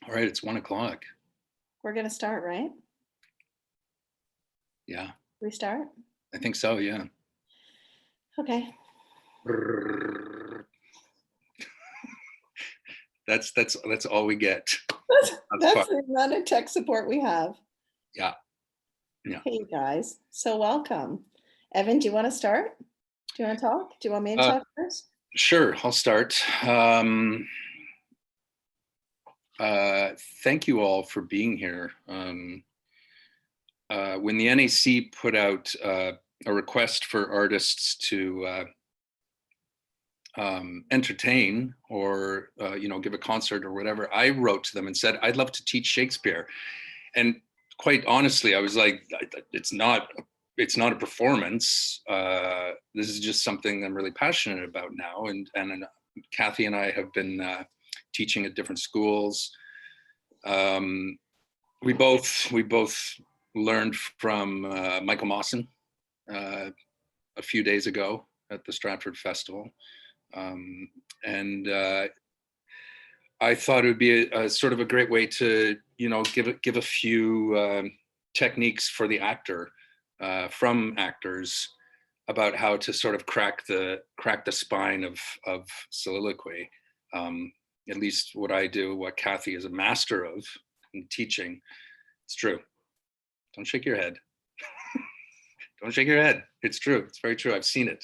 All right, it's 1:00. We're going to start, right? Yeah, We start? I think so. Yeah. Okay. That's all we get. That's the amount of tech support we have. Yeah. Yeah. Hey, you guys. So welcome. Evan, do you want to start? Do you want to talk? Do you want me to talk first? Sure, I'll start. Thank you all for being here. When the NAC put out a request for artists to entertain or give a concert or whatever, I wrote to them and said, I'd love to teach Shakespeare. And quite honestly, I was like, it's not a performance. This is just something I'm really passionate about now. And Cathy and I have been teaching at different schools. We both learned from Michael Mawson a few days ago at the Stratford Festival. And I thought it would be a sort of a great way to, give a few techniques for the actor from actors about how to sort of crack the spine of soliloquy. At least what I do, what Cathy is a master of in teaching. It's true. Don't shake your head. Don't shake your head. It's true. It's very true. I've seen it.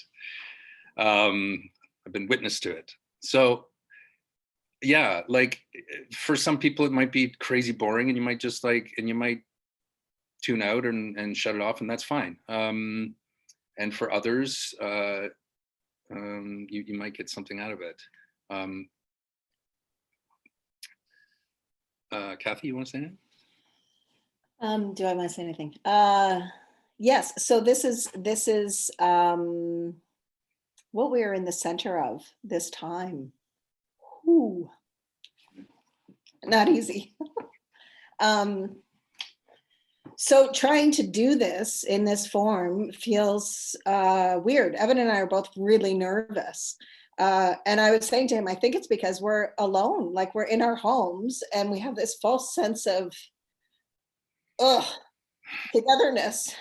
I've been witness to it. So yeah, like for some people it might be crazy boring and you might just tune out and shut it off, and that's fine. And for others, you might get something out of it. Cathy, you want to say anything? Do I want to say anything? Yes. So this is what we're in the center of this time. Ooh, not easy. So trying to do this in this form feels weird. Evan and I are both really nervous. And I was saying to him, I think it's because we're alone, like we're in our homes and we have this false sense of togetherness.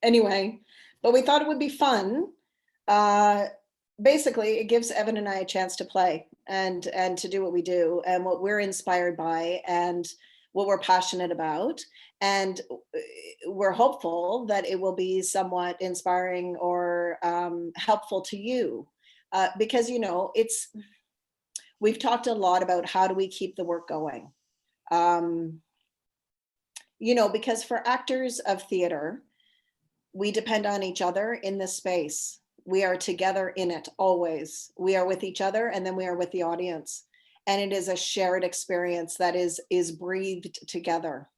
Anyway, but we thought it would be fun. Basically, it gives Evan and I a chance to play and to do what we do and what we're inspired by and what we're passionate about. And we're hopeful that it will be somewhat inspiring or helpful to you. Because, we've talked a lot about how do we keep the work going. Because for actors of theater, we depend on each other in this space. We are together in it always. We are with each other and then we are with the audience. And it is a shared experience that is breathed together.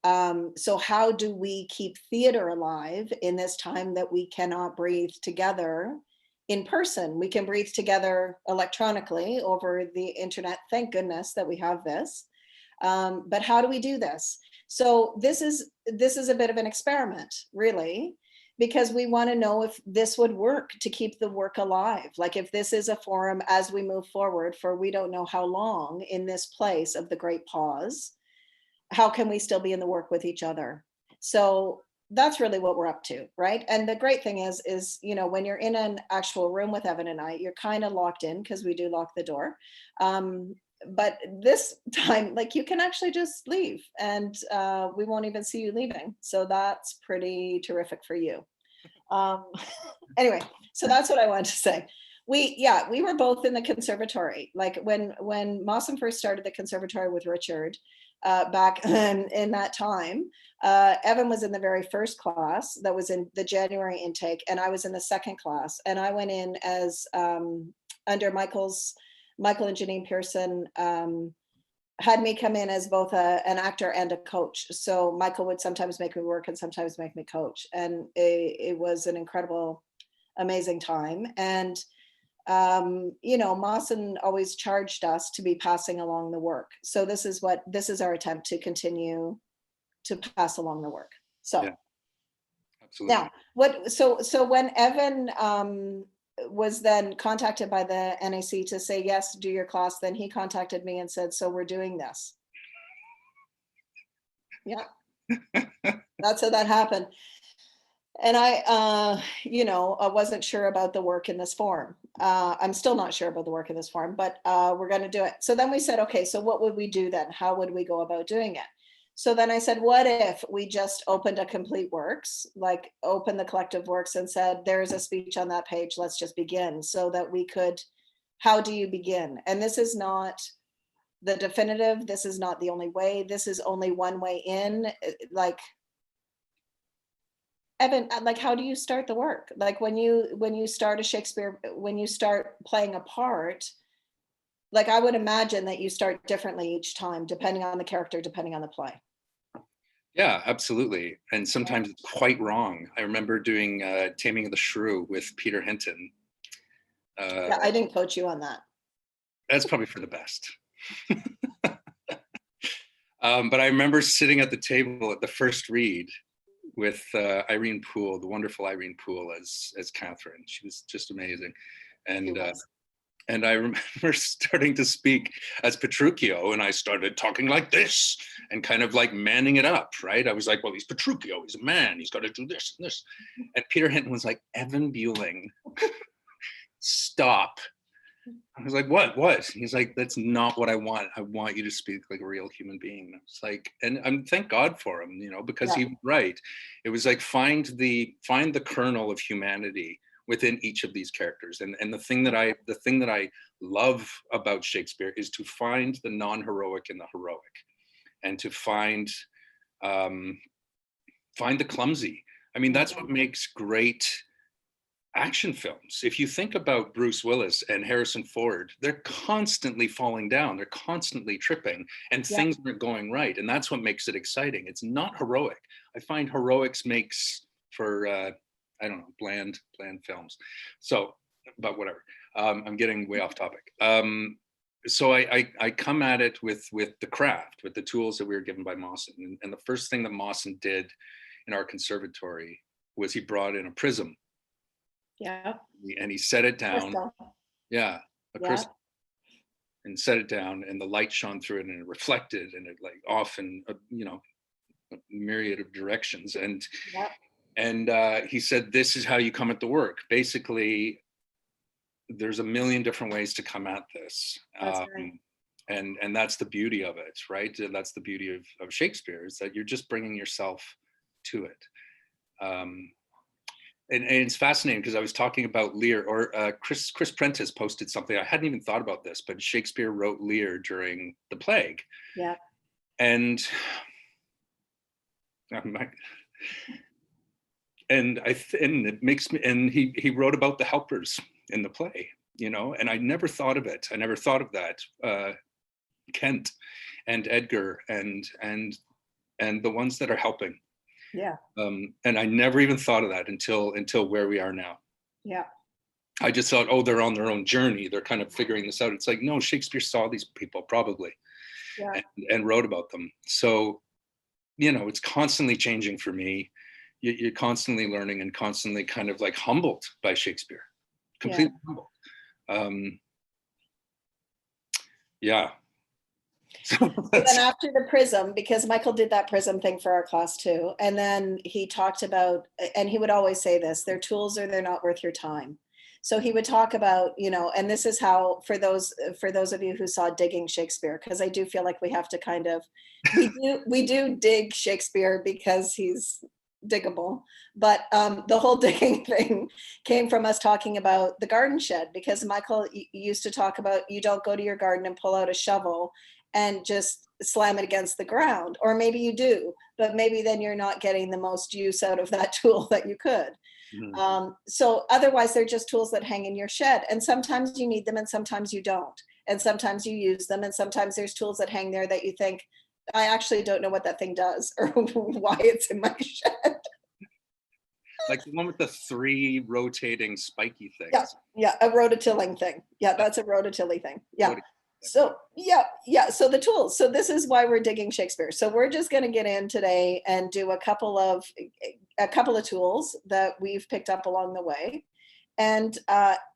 So how do we keep theater alive in this time that we cannot breathe together in person? We can breathe together electronically over the internet. Thank goodness that we have this. But how do we do this? So this is a bit of an experiment, really, because we want to know if this would work to keep the work alive. Like if this is a forum as we move forward for we don't know how long in this place of the great pause, how can we still be in the work with each other? So that's really what we're up to, right? And the great thing is when you're in an actual room with Evan and I, you're kind of locked in because we do lock the door. But this time, like you can actually just leave and we won't even see you leaving. So that's pretty terrific for you. Anyway, so that's what I wanted to say. We were both in the conservatory. Like when Mawson first started the conservatory with Richard back in that time, Evan was in the very first class that was in the January intake, and I was in the second class. And I went in as under Michael and Janine Pearson had me come in as both an actor and a coach. So Michael would sometimes make me work and sometimes make me coach. And it was an incredible, amazing time. And, Mawson always charged us to be passing along the work. So this is our attempt to continue to pass along the work. So yeah, absolutely. now so when Evan was then contacted by the NAC to say, yes, do your class. Then he contacted me and said, so we're doing this. Yeah, that's how that happened. And I wasn't sure about the work in this form. I'm still not sure about the work in this form, but we're going to do it. So then we said, okay, so what would we do then? How would we go about doing it? So then I said, what if we just opened a complete works, like open the collective works and said, there's a speech on that page, let's just begin, so that we could, how do you begin? And this is not the definitive, this is not the only way, this is only one way in. Like, Evan, like, how do you start the work? Like when you start a Shakespeare, when you start playing a part, like I would imagine that you start differently each time, depending on the character, depending on the play. Yeah, absolutely. And sometimes it's quite wrong. I remember doing Taming of the Shrew with Peter Hinton. Yeah, I didn't coach you on that. That's probably for the best. But I remember sitting at the table at the first read with Irene Poole, the wonderful Irene Poole as Catherine. She was just amazing. And I remember starting to speak as Petruchio, and I started talking like this and kind of like manning it up, right? I was like, well, he's Petruchio, he's a man, he's got to do this and this. And Peter Hinton was like, Evan Buliung, stop. I was like, what? He's like, that's not what I want. I want you to speak like a real human being. It's like, and thank God for him, because he was right. It was like, find the kernel of humanity within each of these characters. And the thing that I love about Shakespeare is to find the non-heroic in the heroic, and to find the clumsy. I mean, that's what makes great action films. If you think about Bruce Willis and Harrison Ford, they're constantly falling down, they're constantly tripping, and things aren't going right. And that's what makes it exciting. It's not heroic. I find heroics makes for I don't know, bland films. So, but whatever. I'm getting way off topic. So I come at it with the craft, with the tools that we were given by Mawson. And the first thing that Mawson did in our conservatory was he brought in a prism. Yeah. And he set it down. Crystal. Yeah, a crystal. And set it down, and the light shone through it, and it reflected, and it like off in a myriad of directions. And he said, this is how you come at the work. Basically, there's a million different ways to come at this. That's right. And that's the beauty of it, right? And that's the beauty of Shakespeare, is that you're just bringing yourself to it. And it's fascinating because I was talking about Lear, or Chris Prentice posted something. I hadn't even thought about this, but Shakespeare wrote Lear during the plague. Yeah. And it makes me, and he wrote about the helpers in the play, and I never thought of it. I never thought of that. Kent and Edgar and the ones that are helping. Yeah. And I never even thought of that until where we are now. Yeah. I just thought, oh, they're on their own journey. They're kind of figuring this out. It's like, no, Shakespeare saw these people probably, and wrote about them. So, it's constantly changing for me. You're constantly learning and constantly kind of like humbled by Shakespeare, completely humbled. Yeah. So then after the prism, because Michael did that prism thing for our class too, and then he talked about, and he would always say this, they're tools or they're not worth your time. So he would talk about, and this is how, for those of you who saw Digging Shakespeare, because I do feel like we have to kind of, we do dig Shakespeare because he's diggable, but the whole digging thing came from us talking about the garden shed, because Michael used to talk about, you don't go to your garden and pull out a shovel and just slam it against the ground, or maybe you do, but maybe then you're not getting the most use out of that tool that you could. So otherwise they're just tools that hang in your shed, and sometimes you need them and sometimes you don't, and sometimes you use them, and sometimes there's tools that hang there that you think, I actually don't know what that thing does or why it's in my shed. Like the one with the 3 rotating spiky things. Yeah, a rototilling thing. Yeah, that's a rototilly thing. Yeah. So so the tools. So this is why we're digging Shakespeare. So we're just going to get in today and do a couple of tools that we've picked up along the way, And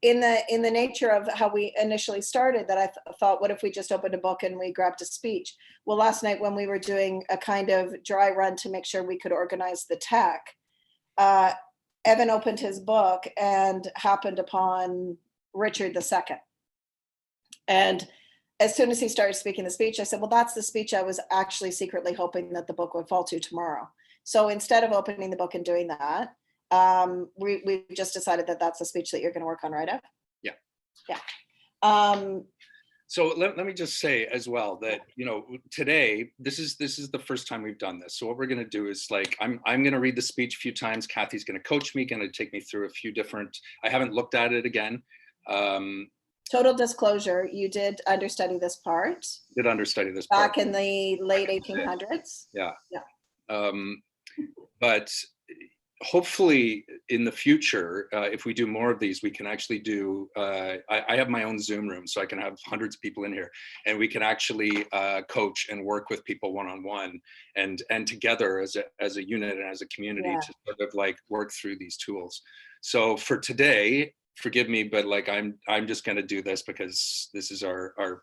in the nature of how we initially started, that I thought, what if we just opened a book and we grabbed a speech? Well, last night when we were doing a kind of dry run to make sure we could organize the tech, Evan opened his book and happened upon Richard II. And as soon as he started speaking the speech, I said, well, that's the speech I was actually secretly hoping that the book would fall to tomorrow. So instead of opening the book and doing that, we just decided that that's the speech that you're going to work on, right, Ev? Yeah. Yeah. So let me just say as well that, you know, today, this is the first time we've done this. So what we're going to do is, like, I'm going to read the speech a few times. Cathy's going to coach me, going to take me through a few different, I haven't looked at it again. Total disclosure, you did understudy this part. Did understudy this part. Back in the late 1800s. Yeah. Yeah. But hopefully in the future, if we do more of these, we can actually do, I have my own Zoom room, so I can have hundreds of people in here, and we can actually coach and work with people one-on-one and together as a unit and as a community, to sort of like work through these tools. So for today, forgive me, but like I'm just going to do this because this is our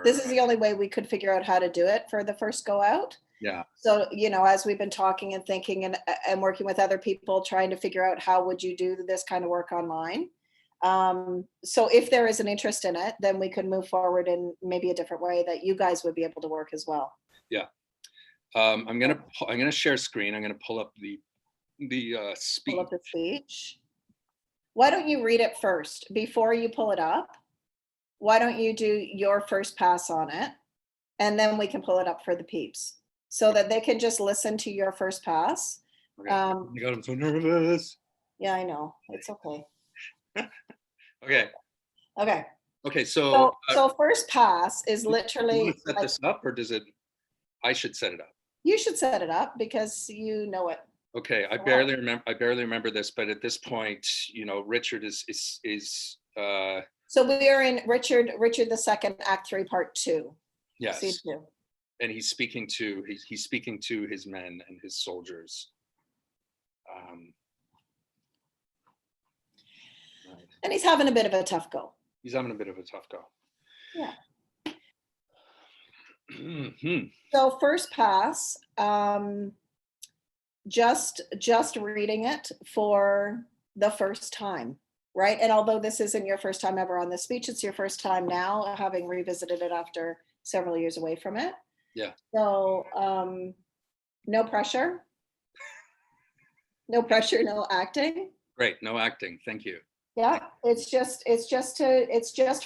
this is the only way we could figure out how to do it for the first go out. Yeah. So, you know, as we've been talking and thinking and working with other people, trying to figure out how would you do this kind of work online. So if there is an interest in it, then we could move forward in maybe a different way that you guys would be able to work as well. Yeah. I'm gonna share screen. I'm gonna pull up the speech. Pull up the speech. Why don't you read it first before you pull it up? Why don't you do your first pass on it, and then we can pull it up for the peeps, so that they can just listen to your first pass. Okay. Oh my God, I'm so nervous. Yeah, I know. It's okay. Okay. Okay. Okay. So first pass is literally. Do you want to set this up, or does it? I should set it up. You should set it up because you know it. Okay. I barely remember this, but at this point, you know, Richard is. So we are in Richard II, Act 3, Part 2. Yes. Scene 2. And he's speaking to his men and his soldiers. Right. And he's having a bit of a tough go. He's having a bit of a tough go. Yeah. Mm-hmm. So first pass, just reading it for the first time, right? And although this isn't your first time ever on this speech, it's your first time now, having revisited it after several years away from it. Yeah. So no pressure. No pressure, no acting. Great, no acting. Thank you. Yeah, it's just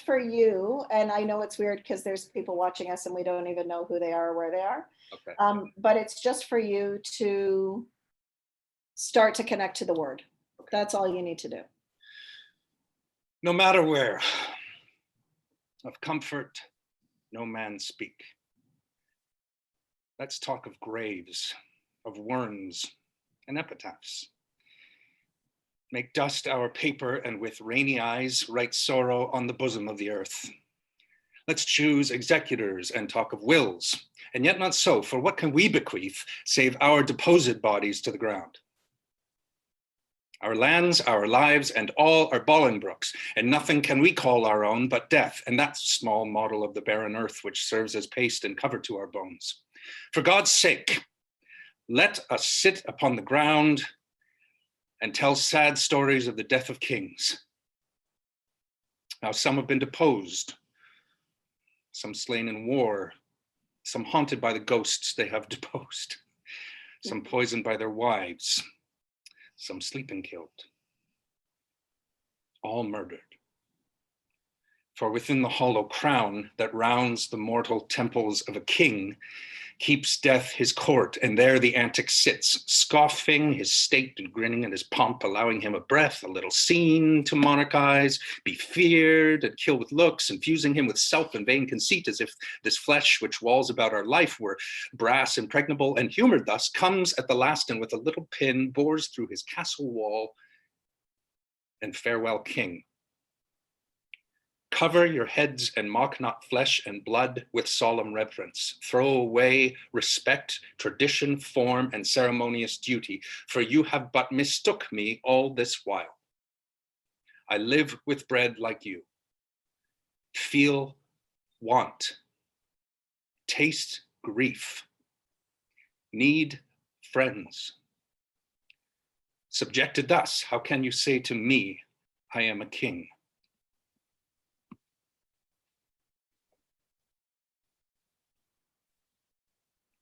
for you. And I know it's weird because there's people watching us and we don't even know who they are or where they are. Okay. But it's just for you to start to connect to the word. Okay. That's all you need to do. No matter where, of comfort, no man speak. Let's talk of graves, of worms, and epitaphs. Make dust our paper, and with rainy eyes write sorrow on the bosom of the earth. Let's choose executors and talk of wills, and yet not so, for what can we bequeath save our deposed bodies to the ground? Our lands, our lives, and all are Bolingbroke's, and nothing can we call our own but death, and that small model of the barren earth which serves as paste and cover to our bones. For God's sake, let us sit upon the ground and tell sad stories of the death of kings. Now some have been deposed, some slain in war, some haunted by the ghosts they have deposed, some poisoned by their wives, some sleeping killed, all murdered. For within the hollow crown that rounds the mortal temples of a king keeps death his court, and there the antic sits, scoffing his state and grinning at his pomp, allowing him a breath, a little scene to monarchize, be feared and kill with looks, infusing him with self and vain conceit, as if this flesh which walls about our life were brass impregnable, and humored thus comes at the last, and with a little pin bores through his castle wall, and farewell king. Cover your heads and mock not flesh and blood with solemn reverence. Throw away respect, tradition, form, and ceremonious duty, for you have but mistook me all this while. I live with bread like you. Feel want. Taste grief. Need friends. Subjected thus, how can you say to me, I am a king?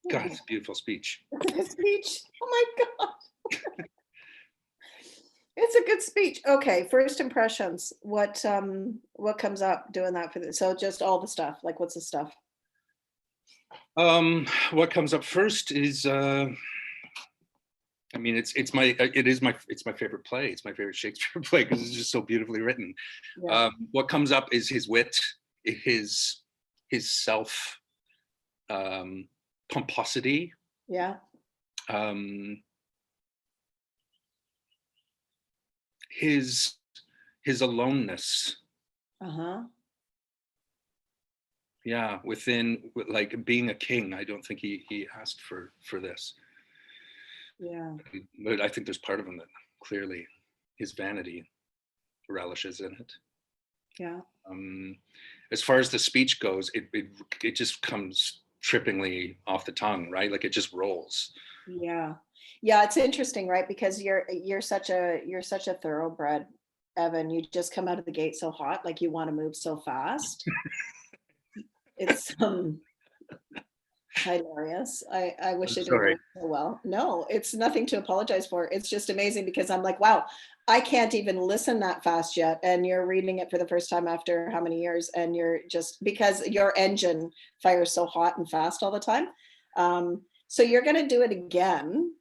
God, it's a beautiful speech. It's a good speech. Oh my God. It's a good speech. Okay, first impressions. What comes up doing that for this? So just all the stuff. Like, what's the stuff? What comes up first is I mean, it's my favorite play. It's my favorite Shakespeare play because it's just so beautifully written. Yeah. What comes up is his wit, his self pomposity, Yeah. his aloneness. Uh-huh. Yeah, within, like, being a king. I don't think he asked for this. Yeah. But I think there's part of him that clearly his vanity relishes in it. Yeah. As far as the speech goes, it just comes trippingly off the tongue, right? Like, it just rolls. Yeah. Yeah, it's interesting, right? Because you're such a thoroughbred, Evan. You just come out of the gate so hot, like you want to move so fast. It's hilarious. I wish I'm I didn't know sorry. it so well. No, it's nothing to apologize for. It's just amazing because I'm like, wow, I can't even listen that fast yet. And you're reading it for the first time after how many years? And you're just, because your engine fires so hot and fast all the time. So you're going to do it again.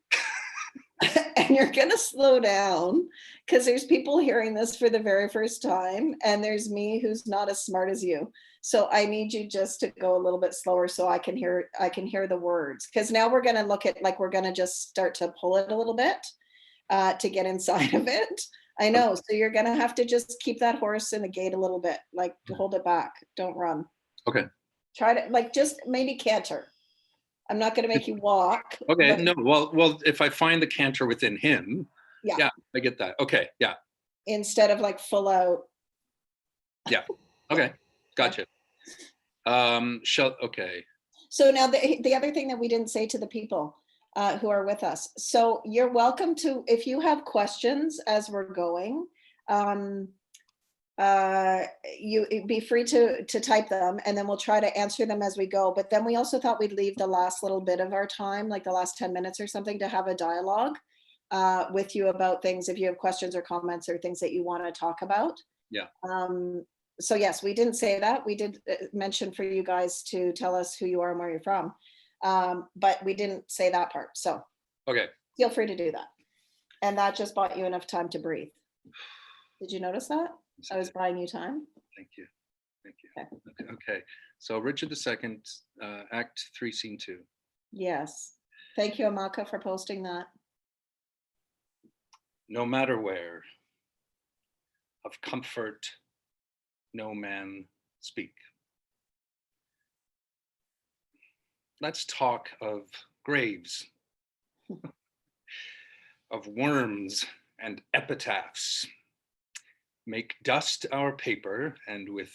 And you're going to slow down because there's people hearing this for the very first time. And there's me who's not as smart as you. So I need you just to go a little bit slower so I can hear the words. Because now we're going to look at, like, we're going to just start to pull it a little bit to get inside of it. I know. So you're going to have to just keep that horse in the gate a little bit, like hold it back. Don't run. Okay. Try to, like, just maybe canter. I'm not going to make you walk. Okay. But, No. Well, if I find the canter within him, yeah. I get that. Okay. Yeah. Instead of like full out. Yeah. Okay. Gotcha. Okay. So now the other thing that we didn't say to the people who are with us. So you're welcome to, if you have questions as we're going, you be free to type them, and then we'll try to answer them as we go. But then we also thought we'd leave the last little bit of our time, like the last 10 minutes or something, to have a dialogue with you about things, if you have questions or comments or things that you want to talk about. Yeah. So yes, we didn't say that. We did mention for you guys to tell us who you are and where you're from. But we didn't say that part. So Okay. feel free to do that. And that just bought you enough time to breathe. Did you notice that? I was buying you time. Thank you. Thank you. Okay. So Richard II, Act 3, Scene 2. Yes. Thank you, Amaka, for posting that. No matter where, of comfort no man speak. Let's talk of graves, of worms and epitaphs. Make dust our paper, and with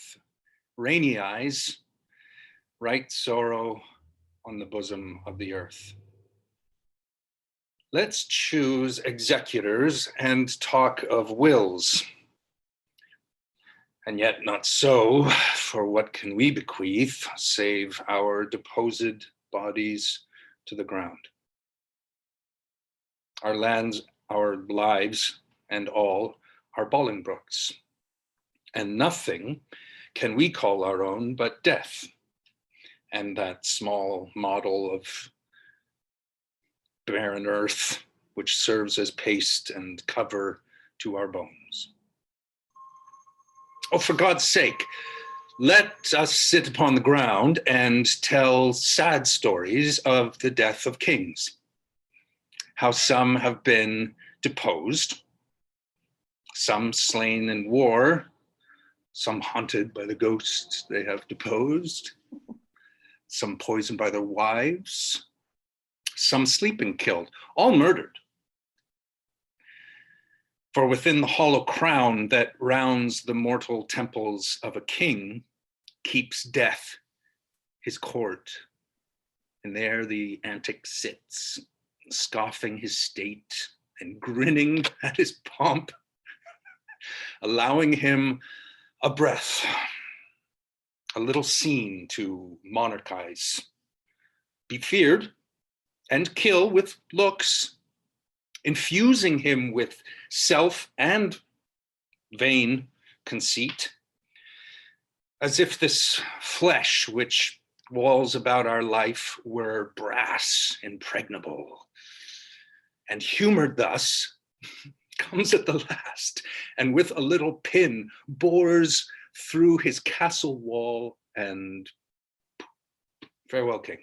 rainy eyes write sorrow on the bosom of the earth. Let's choose executors and talk of wills. And yet not so, for what can we bequeath save our deposed bodies to the ground? Our lands, our lives, and all are Bolingbroke's. And nothing can we call our own but death, and that small model of barren earth which serves as paste and cover to our bones. Oh, for God's sake, let us sit upon the ground and tell sad stories of the death of kings, how some have been deposed, some slain in war, some haunted by the ghosts they have deposed, some poisoned by their wives, some sleeping killed, all murdered. For within the hollow crown that rounds the mortal temples of a king keeps death his court. And there the antic sits, scoffing his state and grinning at his pomp, allowing him a breath, a little scene to monarchize, be feared and kill with looks, infusing him with self and vain conceit, as if this flesh which walls about our life were brass impregnable, and humored thus comes at the last, and with a little pin bores through his castle wall, and farewell, king.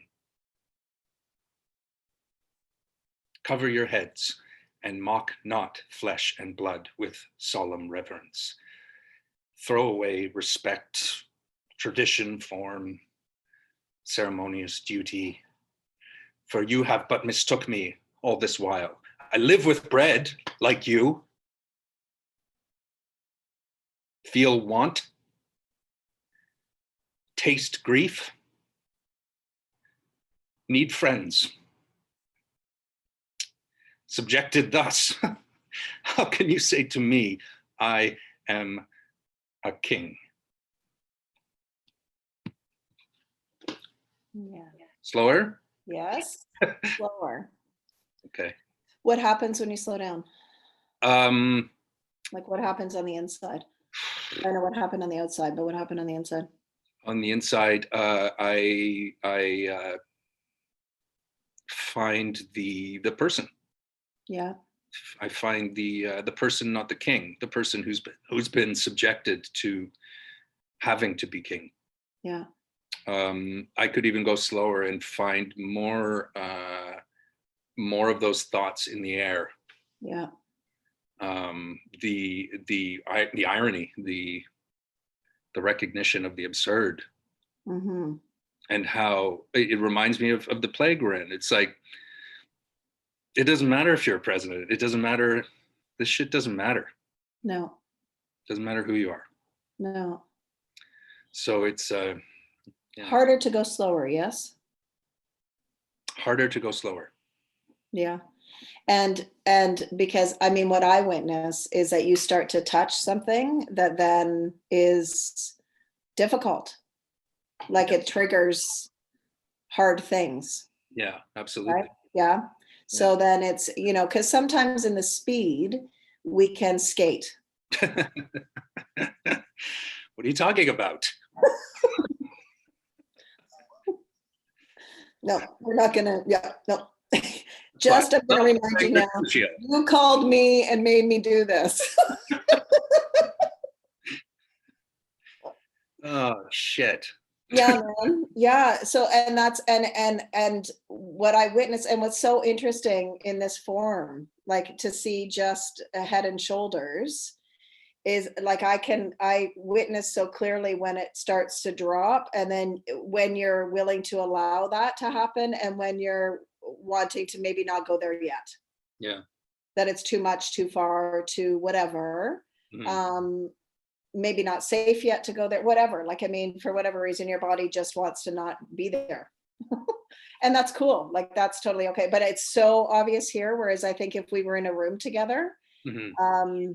Cover your heads and mock not flesh and blood with solemn reverence. Throw away respect, tradition, form, ceremonious duty, for you have but mistook me all this while. I live with bread like you, feel want, taste grief, need friends. Subjected thus, how can you say to me, I am a king? Yeah. Slower? Yes. Slower. Okay. What happens when you slow down? Like what happens on the inside? I know what happened on the outside, but what happened on the inside? On the inside, I find the person. Yeah. I find the person, not the king, the person who's been subjected to having to be king. Yeah. I could even go slower and find more of those thoughts in the air. Yeah. The irony, the recognition of the absurd, Mm-hmm. and how it reminds me of the plague we're in. It's like, it doesn't matter if you're a president. It doesn't matter. This shit doesn't matter. No. Doesn't matter who you are. No. So it's yeah. Harder to go slower, yes? Harder to go slower. Yeah. And because I mean, what I witness is that you start to touch something that then is difficult. Like it triggers hard things. Yeah, absolutely. Right? Yeah. So then it's, because sometimes in the speed, we can skate. What are you talking about? No, we're not going to. Yeah, no. Just, I'm going to remind you now, you called me and made me do this. Oh, shit. Yeah, man. Yeah. So, and that's, and what I witnessed, and what's so interesting in this forum, like to see just a head and shoulders, is like I witness so clearly when it starts to drop, and then when you're willing to allow that to happen, and when you're wanting to maybe not go there yet. Yeah. That it's too much, too far, too whatever. Mm-hmm. Maybe not safe yet to go there, whatever. Like, I mean, for whatever reason, your body just wants to not be there. And that's cool. Like, that's totally okay. But it's so obvious here. Whereas I think if we were in a room together, mm-hmm.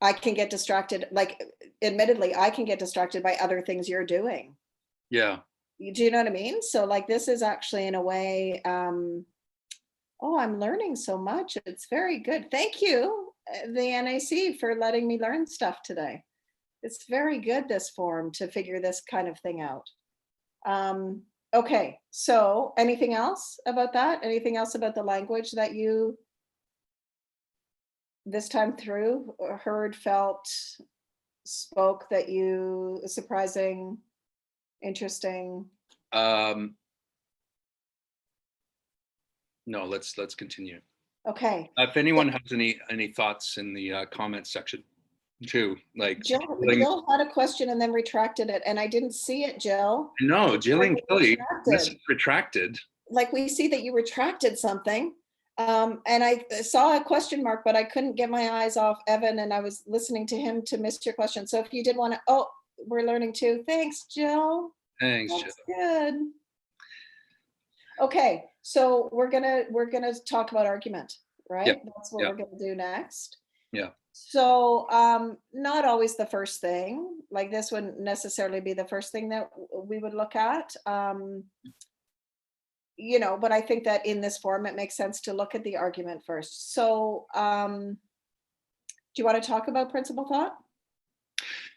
I can get distracted. Like, admittedly, I can get distracted by other things you're doing. Yeah. Do you know what I mean? So like, this is actually in a way, oh, I'm learning so much. It's very good. Thank you, the NAC, for letting me learn stuff today. It's very good, this forum, to figure this kind of thing out. Okay, so anything else about that? Anything else about the language that you, this time through, heard, felt, spoke, that you, surprising, interesting? No, let's continue. Okay. If anyone has any thoughts in the comment section too, like Jill had a question and then retracted it, and I didn't see it, Jill. No, Jillian Kelly retracted. Like, we see that you retracted something, And I saw a question mark, but I couldn't get my eyes off Evan, and I was listening to him to miss your question. So if you did want to, oh, we're learning too. Thanks, Jill. Thanks, Jill. That's good. Okay, so we're gonna talk about argument, right? Yep. That's what Yep. we're gonna do next. Yeah. So not always the first thing. Like this wouldn't necessarily be the first thing that we would look at. You know, but I think that in this form, it makes sense to look at the argument first. So do you want to talk about principal thought?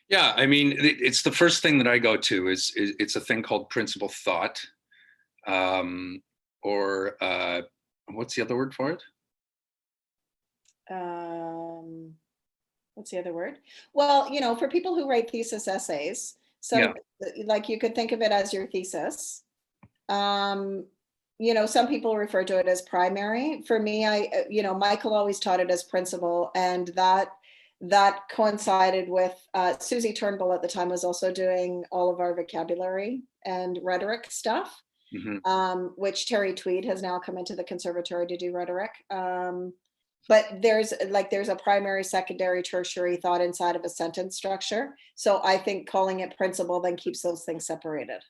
Yeah, I mean, it's the first thing that I go to is it's a thing called principal thought, or what's the other word for it? What's the other word? Well, you know, for people who write thesis essays, Yeah. like you could think of it as your thesis. You know, some people refer to it as primary. For me, you know, Michael always taught it as principal, and that coincided with Susie Turnbull at the time was also doing all of our vocabulary and rhetoric stuff, which Terry Tweed has now come into the conservatory to do rhetoric. But there's a primary, secondary, tertiary thought inside of a sentence structure. So I think calling it principal then keeps those things separated.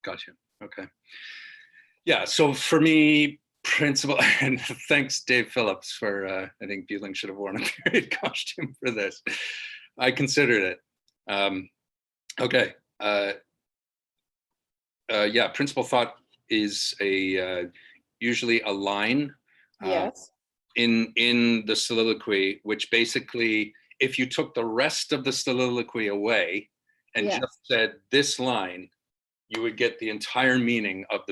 Gotcha. Okay. Yeah. So for me, principal, and thanks, Dave Phillips, for I think Buliung should have worn a period costume for this. I considered it. Okay. Yeah, principal thought is usually a line. Yes. In the soliloquy, which basically, if you took the rest of the soliloquy away and just said this line, you would get the entire meaning of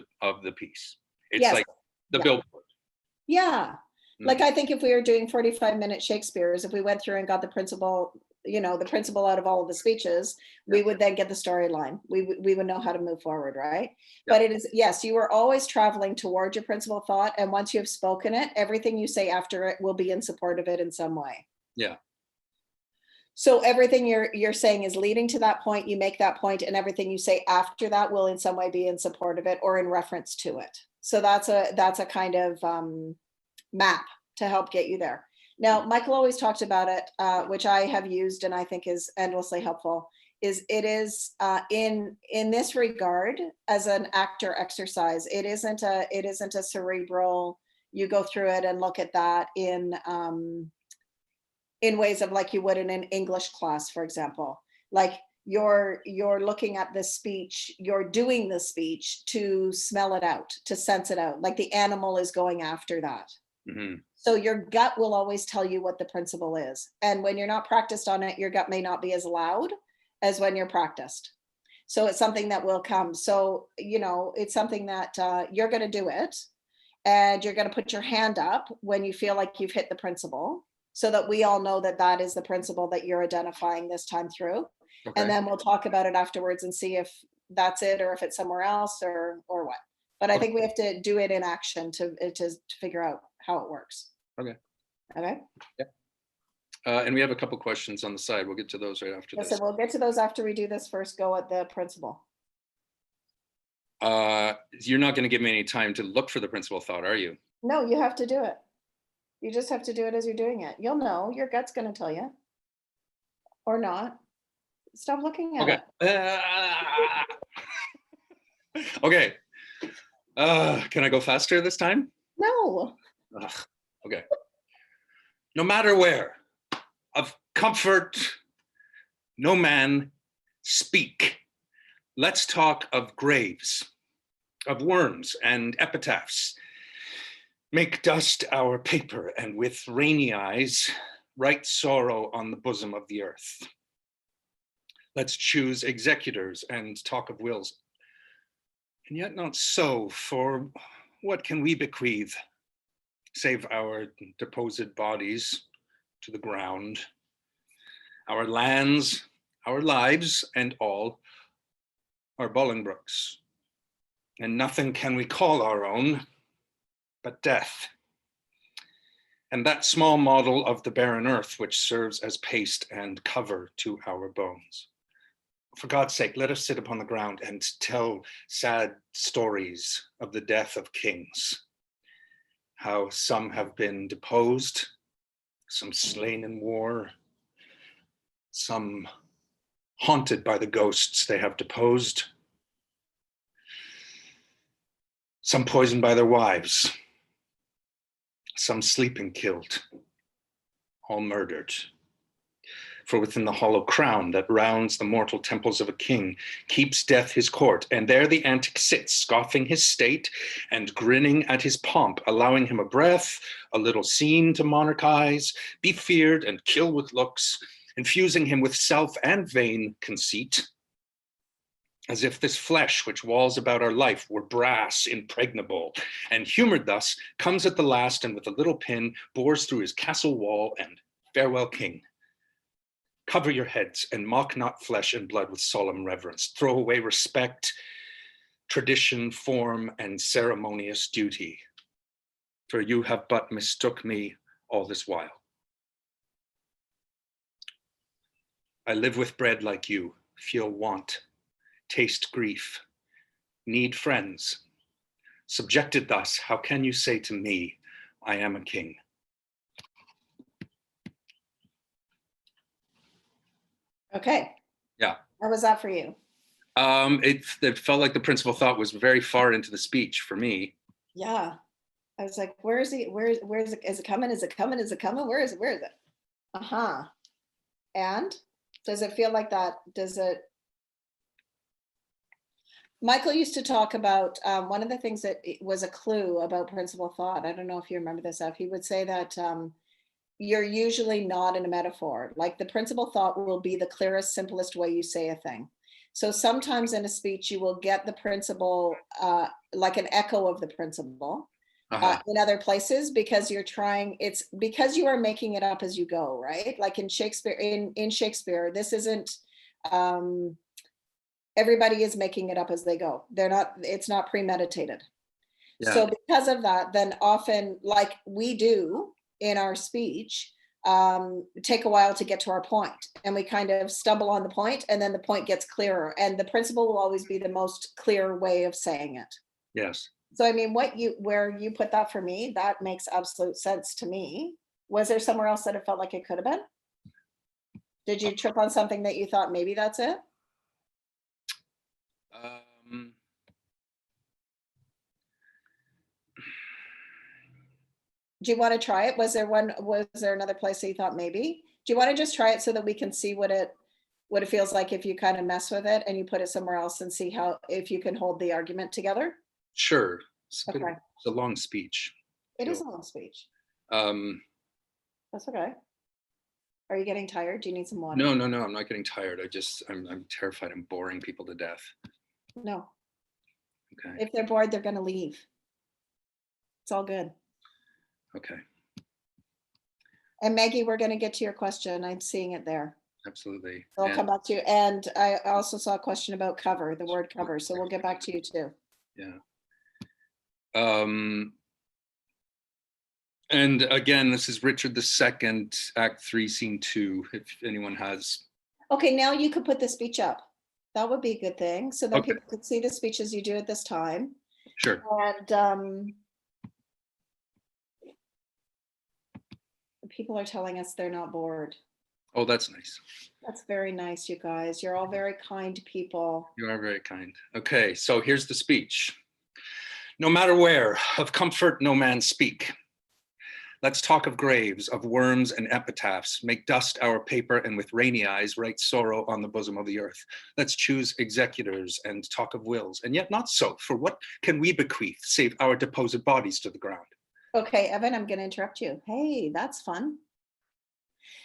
the piece. It's like the billboard. Yeah. Like I think if we were doing 45-minute Shakespeare's, if we went through and got the principal, you know, the principal out of all of the speeches, we would then get the storyline. We would know how to move forward, right? But it is, yes, you are always traveling toward your principal thought, and once you have spoken it, everything you say after it will be in support of it in some way. Yeah. So everything you're saying is leading to that point. You make that point, and everything you say after that will in some way be in support of it or in reference to it. So that's a kind of map to help get you there. Now, Michael always talked about it, which I have used and I think is endlessly helpful, is it is in this regard as an actor exercise. It isn't a cerebral, you go through it and look at that in ways of like you would in an English class, for example. Like you're looking at the speech, you're doing the speech to smell it out, to sense it out, like the animal is going after that. So your gut will always tell you what the principle is. And when you're not practiced on it, your gut may not be as loud as when you're practiced. So it's something that will come. So, you know, it's something that you're going to do it, and you're going to put your hand up when you feel like you've hit the principle, so that we all know that that is the principle that you're identifying this time through. Okay. And then we'll talk about it afterwards and see if that's it or if it's somewhere else or what. But I think we have to do it in action to figure out how it works. Okay. Okay. Yeah. And we have a couple questions on the side. We'll get to those right after this. So we'll get to those after we do this. First, go at the principle. You're not going to give me any time to look for the principal thought, are you? No, you have to do it. You just have to do it as you're doing it. You'll know. Your gut's going to tell you. Or not. Stop looking at it. Okay. Can I go faster this time? No. Okay. No matter where, of comfort, no man speak. Let's talk of graves, of worms and epitaphs. Make dust our paper, and with rainy eyes, write sorrow on the bosom of the earth. Let's choose executors and talk of wills. And yet not so, for what can we bequeath, save our deposed bodies to the ground? Our lands, our lives, and all are Bolingbroke's. And nothing can we call our own but death. And that small model of the barren earth which serves as paste and cover to our bones. For God's sake, let us sit upon the ground and tell sad stories of the death of kings. how some have been deposed, some slain in war, some haunted by the ghosts they have deposed, some poisoned by their wives, some sleeping killed, all murdered. For within the hollow crown that rounds the mortal temples of a king keeps death his court, and there the antic sits, scoffing his state and grinning at his pomp, allowing him a breath, a little scene to monarchize, be feared and kill with looks, infusing him with self and vain conceit, as if this flesh which walls about our life were brass impregnable, and humored thus comes at the last, and with a little pin bores through his castle wall, and farewell, king. Cover your heads and mock not flesh and blood with solemn reverence. Throw away respect, tradition, form, and ceremonious duty. For you have but mistook me all this while. I live with bread like you, feel want, taste grief, need friends. Subjected thus, how can you say to me, I am a king? Okay. Yeah. How was that for you? It felt like the principal thought was very far into the speech for me. Yeah. I was like, where is he? Where is it? Is it coming? Is it coming? Is it coming? Where is it? Where is it? Uh-huh. And does it feel like that? Does it? Michael used to talk about one of the things that was a clue about principal thought. I don't know if you remember this, F. He would say that you're usually not in a metaphor. Like the principal thought will be the clearest, simplest way you say a thing. So sometimes in a speech, you will get the principle, like an echo of the principle in other places, because you're trying, it's because you are making it up as you go, right? Like in Shakespeare, in Shakespeare, this isn't, everybody is making it up as they go. They're not, it's not premeditated. Yeah. So because of that, then often like we do, in our speech, take a while to get to our point, and we kind of stumble on the point, and then the point gets clearer, and the principle will always be the most clear way of saying it. Yes. So I mean, where you put that for me, that makes absolute sense to me. Was there somewhere else that it felt like it could have been? Did you trip on something that you thought maybe that's it? Do you want to try it? Was there another place that you thought maybe? Do you want to just try it so that we can see what it feels like if you kind of mess with it and you put it somewhere else and see if you can hold the argument together? Sure. It's a long speech. It is a long speech. That's okay. Are you getting tired? Do you need some water? No, I'm not getting tired. I'm terrified I'm boring people to death. No. Okay. If they're bored, they're going to leave. It's all good. Okay. And Maggie, we're going to get to your question. I'm seeing it there. Absolutely. So I'll come back to you. And I also saw a question about cover, the word cover. So we'll get back to you too. Yeah. And again, this is Richard II, Act 3, Scene 2, if anyone has. Okay, now you could put the speech up. That would be a good thing. So that people could see the speeches you do at this time. Sure. And people are telling us they're not bored. Oh, that's nice. That's very nice, you guys. You're all very kind people. You are very kind. Okay, so here's the speech. No matter where, of comfort no man speak. Let's talk of graves, of worms and epitaphs, make dust our paper, and with rainy eyes write sorrow on the bosom of the earth. Let's choose executors and talk of wills, and yet not so, for what can we bequeath save our deposed bodies to the ground? Okay, Evan, I'm going to interrupt you. Hey, that's fun.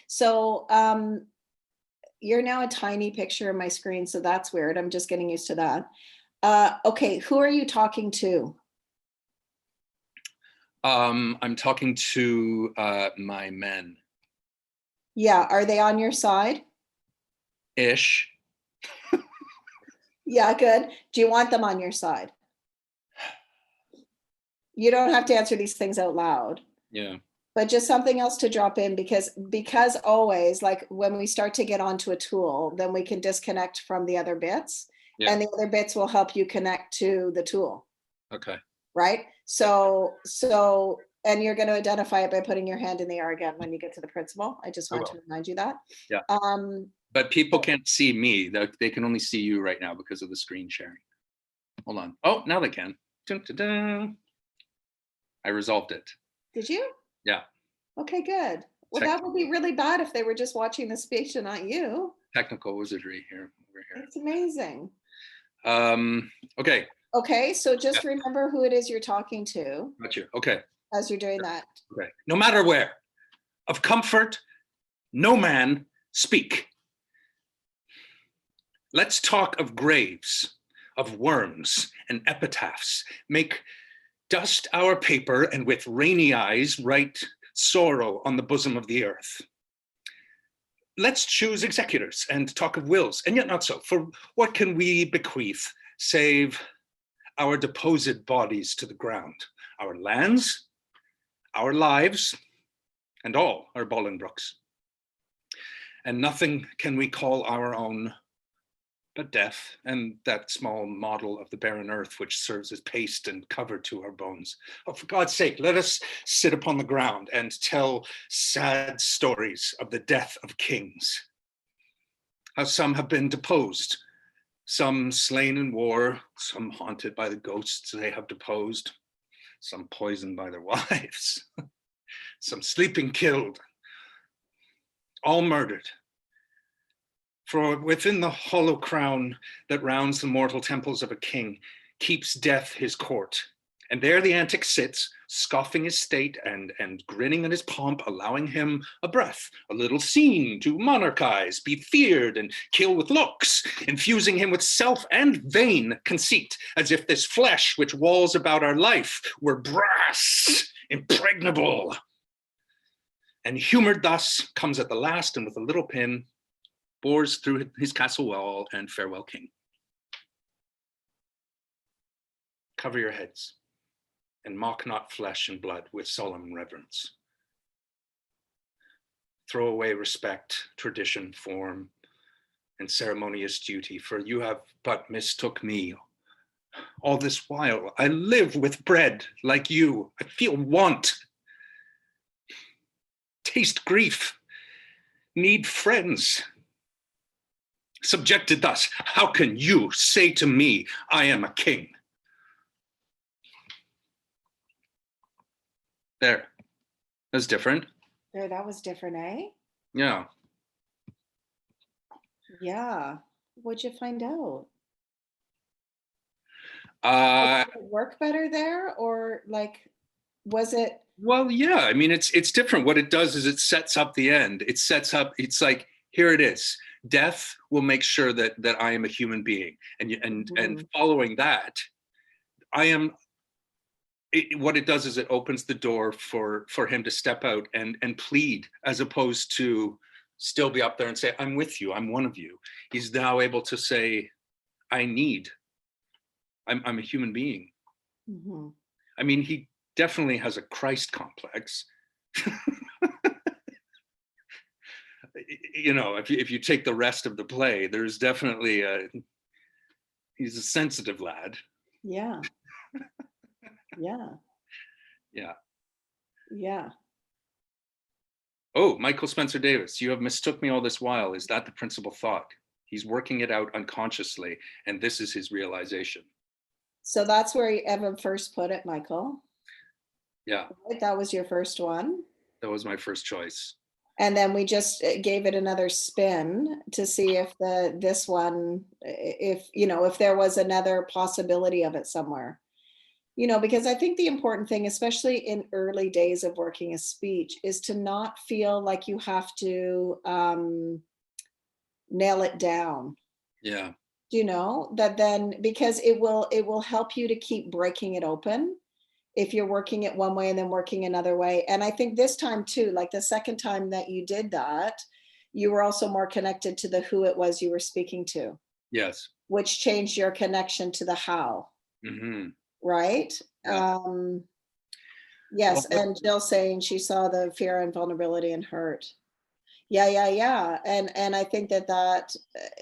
So you're now a tiny picture of my screen, so that's weird. I'm just getting used to that. Okay, who are you talking to? I'm talking to my men. Yeah, are they on your side? Ish. Yeah, good. Do you want them on your side? You don't have to answer these things out loud. Yeah. But just something else to drop in, because always, like when we start to get onto a tool, then we can disconnect from the other bits, and the other bits will help you connect to the tool. Okay. Right? So And you're going to identify it by putting your hand in the air again when you get to the principal. I just want to remind you that. Yeah. But people can't see me. They can only see you right now because of the screen sharing. Hold on. Oh, now they can. Dun, dun, dun. I resolved it. Did you? Yeah. Okay, good. Well, that would be really bad if they were just watching the speech and not you. Technical wizardry here. Over here. It's amazing. Okay. Okay, so just remember who it is you're talking to. Got you. Okay. As you're doing that. Okay. No matter where, of comfort, no man speak. Let's talk of graves, of worms and epitaphs. Make dust our paper and with rainy eyes write sorrow on the bosom of the earth. Let's choose executors and talk of wills, and yet not so. For what can we bequeath save our deposed bodies to the ground? Our lands, our lives, and all our Bolingbrookes. And nothing can we call our own but death, and that small model of the barren earth which serves as paste and cover to our bones. Oh, for God's sake, let us sit upon the ground and tell sad stories of the death of kings. How some have been deposed, some slain in war, some haunted by the ghosts they have deposed, some poisoned by their wives, some sleeping killed, all murdered. For within the hollow crown that rounds the mortal temples of a king keeps death his court. And there the antic sits, scoffing his state and grinning at his pomp, allowing him a breath, a little scene to monarchize, be feared and kill with looks, infusing him with self and vain conceit, as if this flesh which walls about our life were brass, impregnable. And humored thus comes at the last, and with a little pin, bores through his castle wall, and farewell, king. Cover your heads, and mock not flesh and blood with solemn reverence. Throw away respect, tradition, form, and ceremonious duty, for you have but mistook me. All this while I live with bread like you. I feel want, taste grief, need friends. Subjected thus, how can you say to me, I am a king? There, that's different. There, that was different, eh? Yeah. Yeah. What'd you find out? Did it work better there, or like, was it? Well, yeah, I mean, it's different. What it does is it sets up the end. It sets up, it's like, here it is. Death will make sure that I am a human being. And following that, I am, what it does is it opens the door for him to step out and plead, as opposed to still be up there and say, I'm with you, I'm one of you. He's now able to say, I'm a human being. Mm-hmm. I mean, he definitely has a Christ complex. You know, if you take the rest of the play, there's definitely he's a sensitive lad. Yeah. Yeah. Yeah. Yeah. Oh, Michael Spencer Davis, you have mistook me all this while. Is that the principal thought? He's working it out unconsciously, and this is his realization. So that's where Evan first put it, Michael. Yeah. Right? That was your first one. That was my first choice. And then we just gave it another spin to see if this one, if there was another possibility of it somewhere. Because I think the important thing, especially in early days of working a speech, is to not feel like you have to nail it down. Yeah. That then, because it will help you to keep breaking it open if you're working it one way and then working another way. And I think this time too, like the second time that you did that, you were also more connected to the who it was you were speaking to. Yes. Which changed your connection to the how. Mm-hmm. Right? Yeah. Yes, well, and Jill saying she saw the fear and vulnerability and hurt. Yeah. And I think that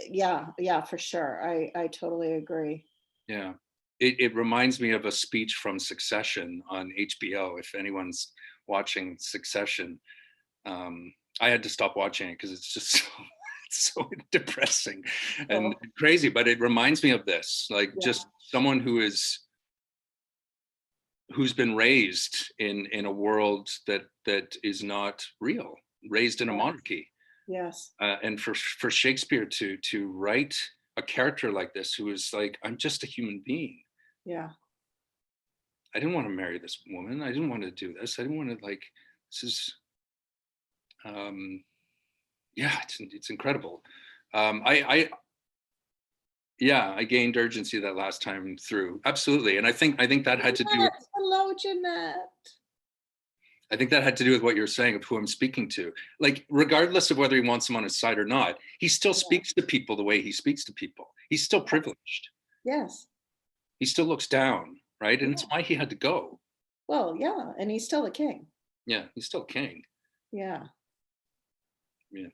yeah, for sure. I totally agree. Yeah. it reminds me of a speech from Succession on HBO. If anyone's watching Succession, I had to stop watching it because it's just so, it's so depressing and crazy. But it reminds me of this, like just someone who's been raised in a world that is not real, raised in a monarchy. Yes. And for Shakespeare to write a character like this, who is like, I'm just a human being. Yeah. I didn't want to marry this woman. I didn't want to do this. I didn't want to, like, this is, yeah, it's incredible. I gained urgency that last time through. Absolutely. And I think that had to do with, hello, Jeanette. I think that had to do with what you're saying of who I'm speaking to. Like, regardless of whether he wants them on his side or not, he still speaks to people the way he speaks to people. He's still privileged. Yes. He still looks down, right? And it's why he had to go. Well, yeah, and he's still a king. Yeah, he's still king. Yeah. Yeah.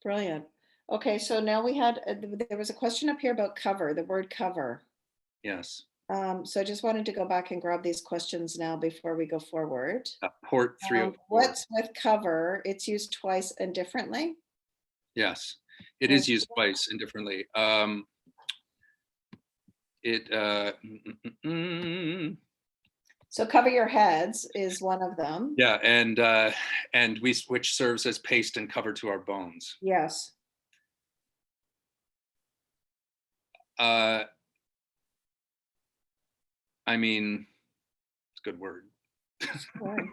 Brilliant. Okay, so now we had, there was a question up here about cover, the word cover. Yes. So I just wanted to go back and grab these questions now before we go forward. Port 304. What's with cover? It's used twice and differently? Yes, it is used twice and differently. So cover your heads is one of them. Yeah, and which serves as paste and cover to our bones. Yes. I mean, it's a good word. Right.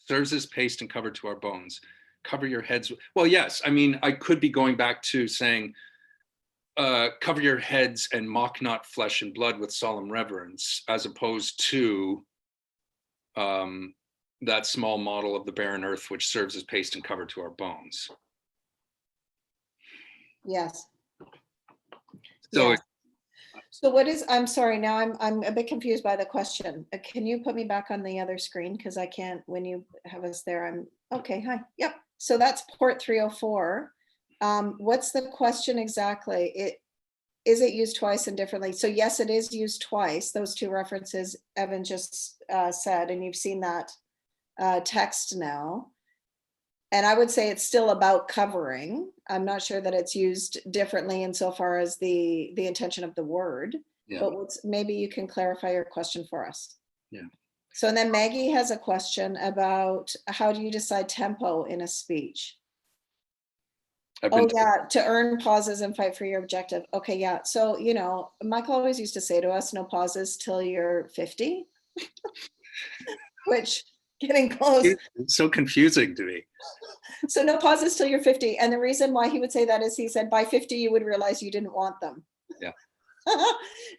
Serves as paste and cover to our bones. Cover your heads. Well, yes. I mean, I could be going back to saying, cover your heads and mock not flesh and blood with solemn reverence, as opposed to that small model of the barren earth, which serves as paste and cover to our bones. Yes. So. Yes. So what is, I'm sorry, now I'm a bit confused by the question. Can you put me back on the other screen? Because I can't, when you have us there, okay, hi. Yep. So that's port 304. What's the question exactly? Is it used twice and differently? So yes, it is used twice. Those two references Evan just said, and you've seen that text now. And I would say it's still about covering. I'm not sure that it's used differently insofar as the intention of the word, but maybe you can clarify your question for us. Yeah. So and then Maggie has a question about how do you decide tempo in a speech? To earn pauses and fight for your objective. Okay, yeah. So, you know, Michael always used to say to us, no pauses till you're 50, which getting close. It's so confusing to me. So no pauses till you're 50. And the reason why he would say that is he said by 50, you would realize you didn't want them. Yeah.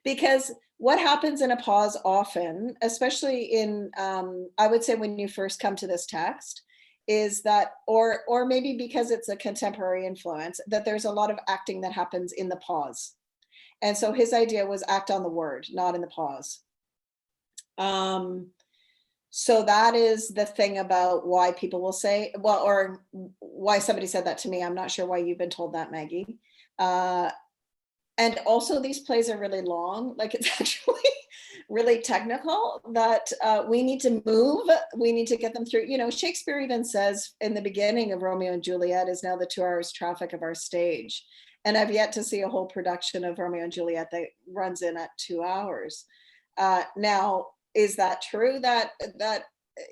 Because what happens in a pause often, especially in, I would say when you first come to this text, is that, or maybe because it's a contemporary influence, that there's a lot of acting that happens in the pause. And so his idea was act on the word, not in the pause. So that is the thing about why people will say, well, or why somebody said that to me. I'm not sure why you've been told that, Maggie. And also these plays are really long. Like it's actually really technical that we need to move. We need to get them through. You know, Shakespeare even says in the beginning of Romeo and Juliet is now the 2 hours traffic of our stage. And I've yet to see a whole production of Romeo and Juliet that runs in at 2 hours. Now, is that true that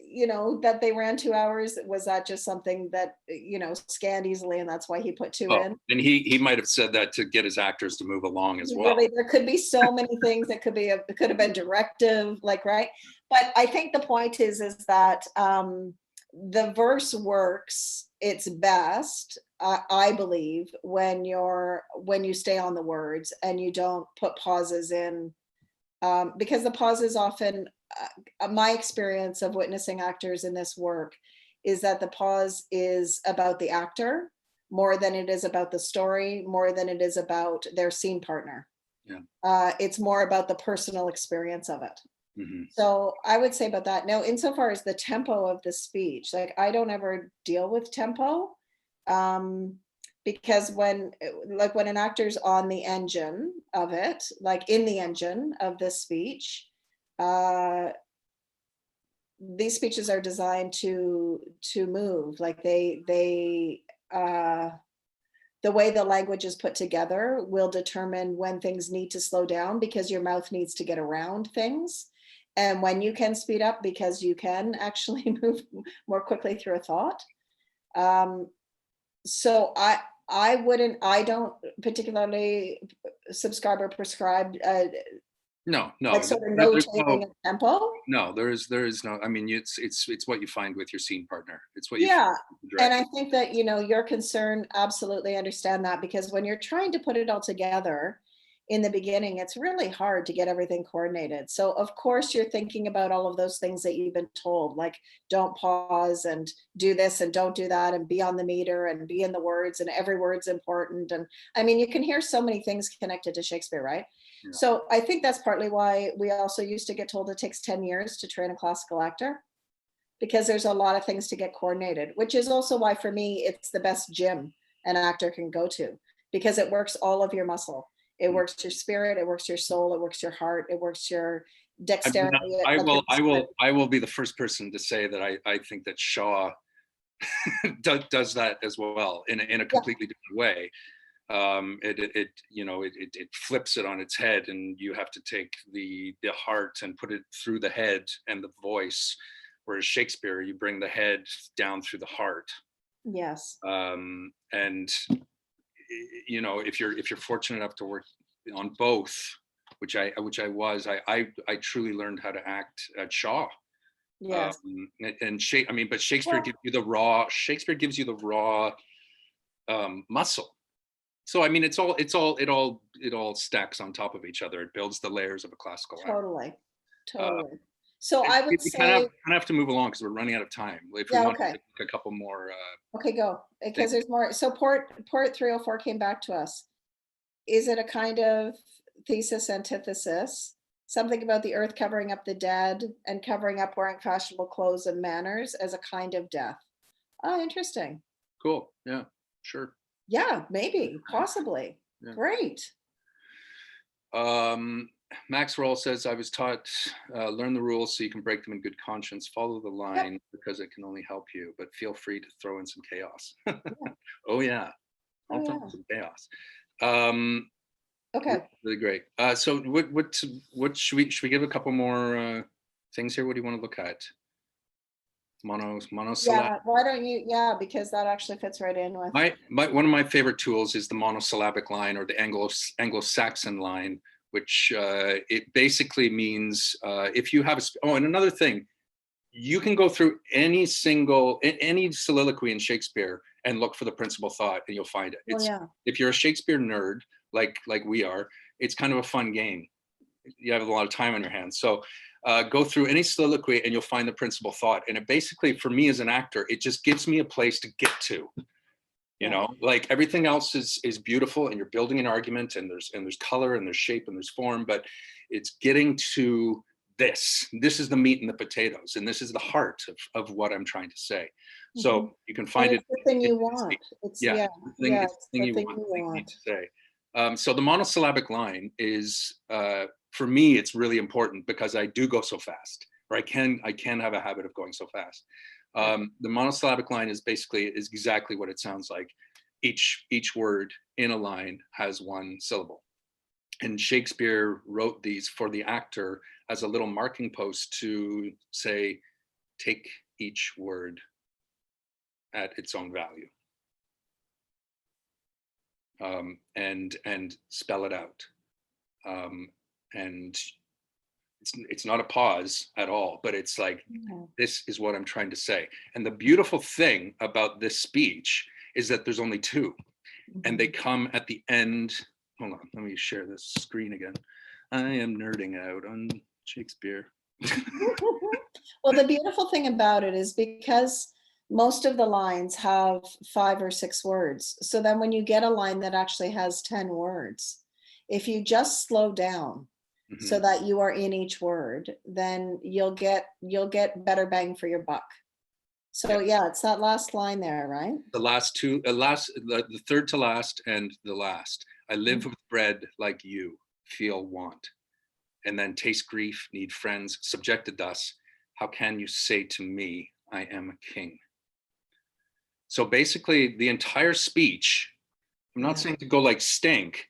you know that they ran 2 hours? Was that just something that you know scanned easily and that's why he put 2 in? And he might have said that to get his actors to move along as well. Really, there could be so many things that could be it could have been directive, like, right? But I think the point is that the verse works its best, I believe, when you stay on the words and you don't put pauses in. Because the pauses often, my experience of witnessing actors in this work is that the pause is about the actor more than it is about the story, more than it is about their scene partner. Yeah. It's more about the personal experience of it. Mm-hmm. So I would say about that. Now, insofar as the tempo of the speech, like I don't ever deal with tempo. because when an actor's on the engine of it, like in the engine of this speech, these speeches are designed to move, like the way the language is put together will determine when things need to slow down, because your mouth needs to get around things, and when you can speed up because you can actually move more quickly through a thought. So I don't particularly subscribe or prescribe No, no, like sort of there's notating a tempo. no, there is no, I mean, it's what you find with your scene partner. It's what you Yeah. find with the And director. I think that, your concern, absolutely understand that, because when you're trying to put it all together in the beginning, it's really hard to get everything coordinated. So of course you're thinking about all of those things that you've been told, like don't pause and do this and don't do that and be on the meter and be in the words and every word's important. And I mean, you can hear so many things connected to Shakespeare, right? Yeah. So I think that's partly why we also used to get told it takes 10 years to train a classical actor, because there's a lot of things to get coordinated, which is also why for me, it's the best gym an actor can go to, because it works all of your muscle. It Mm. works your spirit, it works your soul, it works your heart, it works your I mean, dexterity. I will be the first person to say that I think that Shaw does that as well in a Yeah, completely different way. It flips it on its head, and you have to take the heart and put it through the head and the voice, whereas Shakespeare, you bring the head down through the heart. yes, And if you're fortunate enough to work on both, which I was, I truly learned how to act at Shaw. yes. But Shakespeare Well, gives you the raw. Shakespeare gives you the raw muscle. So I mean, it all stacks on top of each other. It builds the layers of a classical act. totally, Uh, totally. So and I would we kind of say, have to move along because we're running out of time. If we yeah, want okay. to take a couple more Okay, go. Because things. there's more. So port 304 came back to us. Is it a kind of thesis antithesis? Something about the earth covering up the dead and covering up wearing fashionable clothes and manners as a kind of death. Oh, interesting. Cool. Yeah. Sure. Yeah, maybe, possibly. Yeah. Great. Max Roll says, I was taught, learn the rules so you can break them in good conscience. Follow the Yep. line because it can only help you, but feel free to throw in some chaos. Yeah. Oh, yeah. Oh, I'll throw in yeah. some chaos. Really, Okay. really great. So what should we give a couple more things here? What do you want to look at? Monosyllabic. Yeah. Why don't you? Yeah, because that actually fits right in with. One of my favorite tools is the monosyllabic line, or the Anglo-Saxon line, which it basically means if you have and another thing, you can go through any soliloquy in Shakespeare and look for the principal thought, and you'll find it. Well, yeah. If you're a Shakespeare nerd like we are, it's kind of a fun game. You have a lot of time on your hands, so go through any soliloquy and you'll find the principal thought. And it basically, for me as an actor, it just gives me a place to get to. Like everything else is beautiful, and you're building an argument, and there's color, and there's shape, and there's form, but it's getting to this is the meat and the potatoes, and this is the heart of what I'm trying to say. So you can find And it. it's the thing you want. It's Yeah, it's it's the thing the you thing want, you the thing you need want. to say. So the monosyllabic line is, for me, it's really important because I do go so fast, or I can have a habit of going so fast. The monosyllabic line is exactly what it sounds like. Each word in a line has one syllable. And Shakespeare wrote these for the actor as a little marking post to say, take each word at its own value, and spell it out. And it's not a pause at all, but it's like, this is what I'm trying to say. And the beautiful thing about this speech is that there's only two, and they come at the end. Hold on, let me share this screen again. I am nerding out on Shakespeare. Well, the beautiful thing about it is because most of the lines have 5 or 6 words. So then when you get a line that actually has 10 words, if you just slow down so that you are in each word, then you'll get better bang for your buck. So yeah, it's that last line there, right? The last two, the third to last and the last. I live with bread like you, feel want, and then taste grief, need friends, subjected thus. How can you say to me, I am a king? So basically, the entire speech, I'm not saying to go like stink,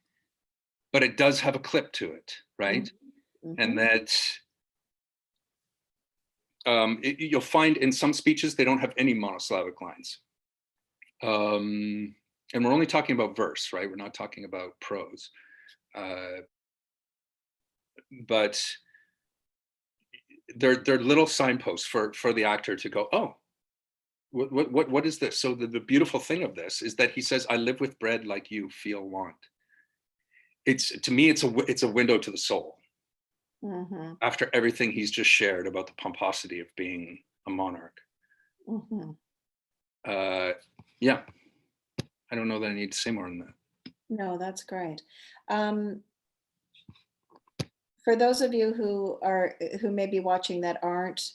but it does have a clip to it, right? And that you'll find in some speeches they don't have any monosyllabic lines. And we're only talking about verse, right? We're not talking about prose. But they're little signposts for the actor to go, oh, what is this? So the beautiful thing of this is that he says, I live with bread like you, feel want. It's, to me, it's a window to the soul. After everything he's just shared about the pomposity of being a monarch. Yeah, I don't know that I need to say more than that. No, that's great. For those of you who may be watching that aren't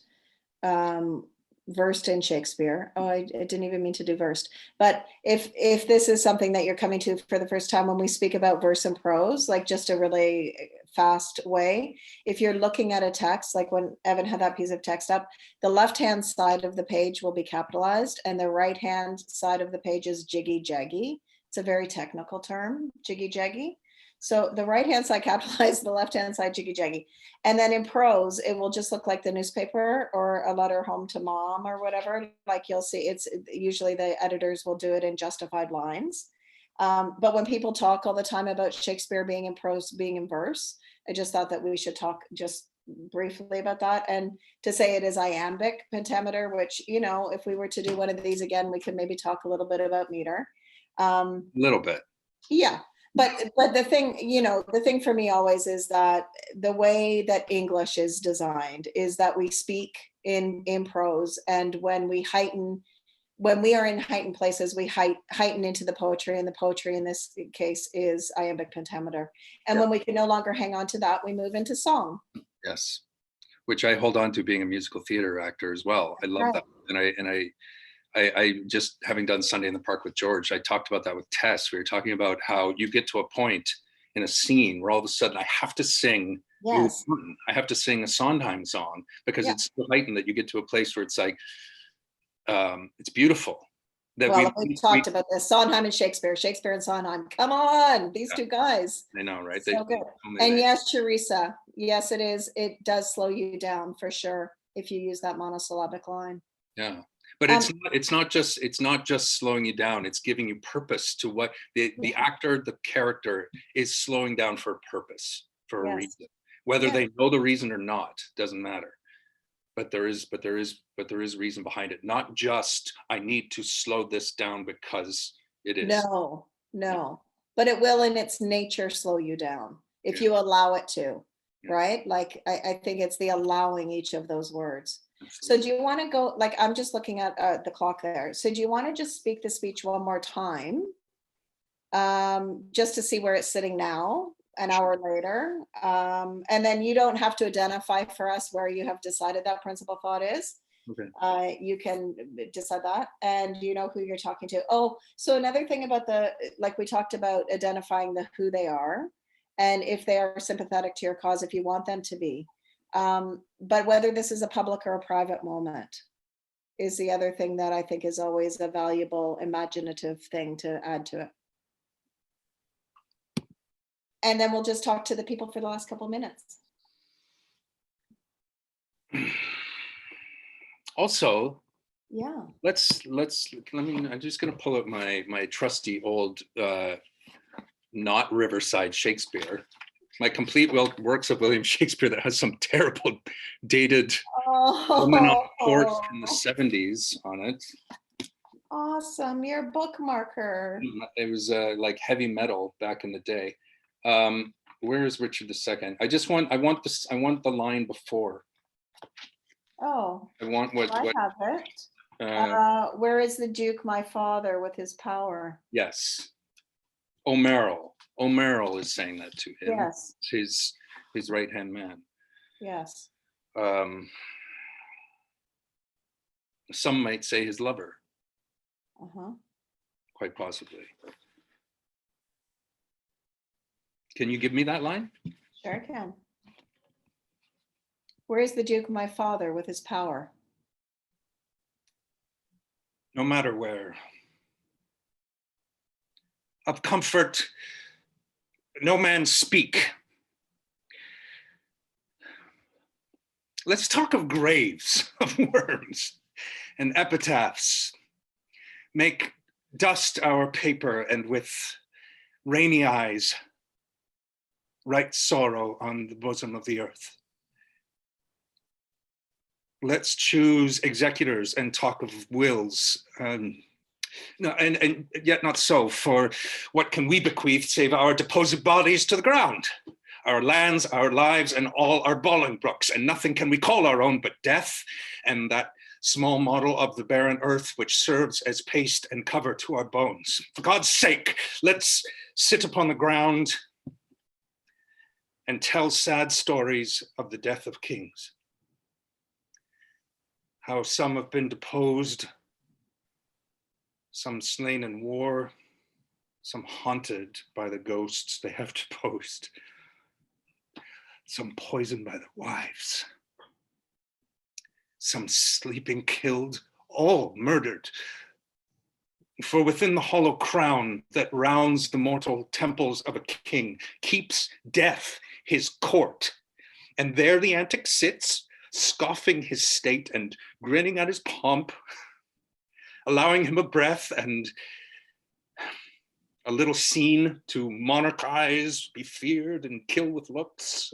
versed in Shakespeare. Oh, I didn't even mean to do versed. But if this is something that you're coming to for the first time when we speak about verse and prose, like just a really fast way, if you're looking at a text, like when Evan had that piece of text up, the left-hand side of the page will be capitalized and the right-hand side of the page is jiggy jaggy. It's a very technical term, jiggy jaggy. So the right-hand side capitalized, the left-hand side jiggy jaggy. And then in prose, it will just look like the newspaper or a letter home to mom or whatever. Like you'll see, it's usually the editors will do it in justified lines. But when people talk all the time about Shakespeare being in prose, being in verse, I just thought that we should talk just briefly about that. And to say it is iambic pentameter, which, you know, if we were to do one of these again, we could maybe talk a little bit about meter. A little bit. Yeah. But the thing, you know, the thing for me always is that the way that English is designed is that we speak in prose, and when we are in heightened places, we heighten into the poetry, and the poetry in this case is iambic pentameter. And when we can no longer hang on to that, we move into song. Yes, which I hold on to being a musical theater actor as well. I love that, and I just, having done Sunday in the Park with George, I talked about that with Tess. We were talking about how you get to a point in a scene where all of a sudden I have to sing. Yes. I have to sing a Sondheim song because it's so heightened that you get to a place where it's like, it's beautiful. That we've talked about this, Sondheim and Shakespeare and Sondheim. Come on, these two guys. I know, right? So good. And yes, Teresa, yes, it is. It does slow you down for sure if you use that monosyllabic line. Yeah. But it's not just slowing you down. It's giving you purpose to what the actor, the character is slowing down for a purpose, for a reason. Whether they know the reason or not doesn't matter. But there is reason behind it. Not just I need to slow this down because it is. No. But it will in its nature slow you down if you allow it to, right? Like I think it's the allowing each of those words. Absolutely. So do you want to go, like, I'm just looking at the clock there. So do you want to just speak the speech one more time? Just to see where it's sitting now, an hour later. And then you don't have to identify for us where you have decided that principal thought is. Okay. You can decide that, and you know who you're talking to. Oh, so another thing about like we talked about identifying who they are, and if they are sympathetic to your cause, if you want them to be. But whether this is a public or a private moment is the other thing that I think is always a valuable imaginative thing to add to it. And then we'll just talk to the people for the last couple of minutes. Also, let me, I'm just going to pull up my trusty old not Riverside Shakespeare, my complete works of William Shakespeare that has some terrible dated woman on the porch in the 70s on it. Awesome, your bookmarker. It was like heavy metal back in the day. Where is Richard II? I want the line before. Oh, I want what I have it. Where is the Duke, my father, with his power? Yes. O'Merrill is saying that to him. Yes. His right-hand man. Yes. Some might say his lover, Uh-huh. quite possibly. Can you give me that line? Sure I can. Where is the Duke, my father, with his power? No matter where. Of comfort, no man speak. Let's talk of graves, of worms, and epitaphs. Make dust our paper, and with rainy eyes write sorrow on the bosom of the earth. Let's choose executors and talk of wills. No, and yet not so, for what can we bequeath save our deposed bodies to the ground? Our lands, our lives, and all our Bolingbroks, and nothing can we call our own but death, and that small model of the barren earth which serves as paste and cover to our bones. For God's sake, let's sit upon the ground and tell sad stories of the death of kings. How some have been deposed, some slain in war, some haunted by the ghosts they have deposed, some poisoned by their wives, some sleeping killed, all murdered. For within the hollow crown that rounds the mortal temples of a king keeps death his court, and there the antic sits, scoffing his state and grinning at his pomp, allowing him a breath and a little scene to monarchize, be feared, and kill with looks,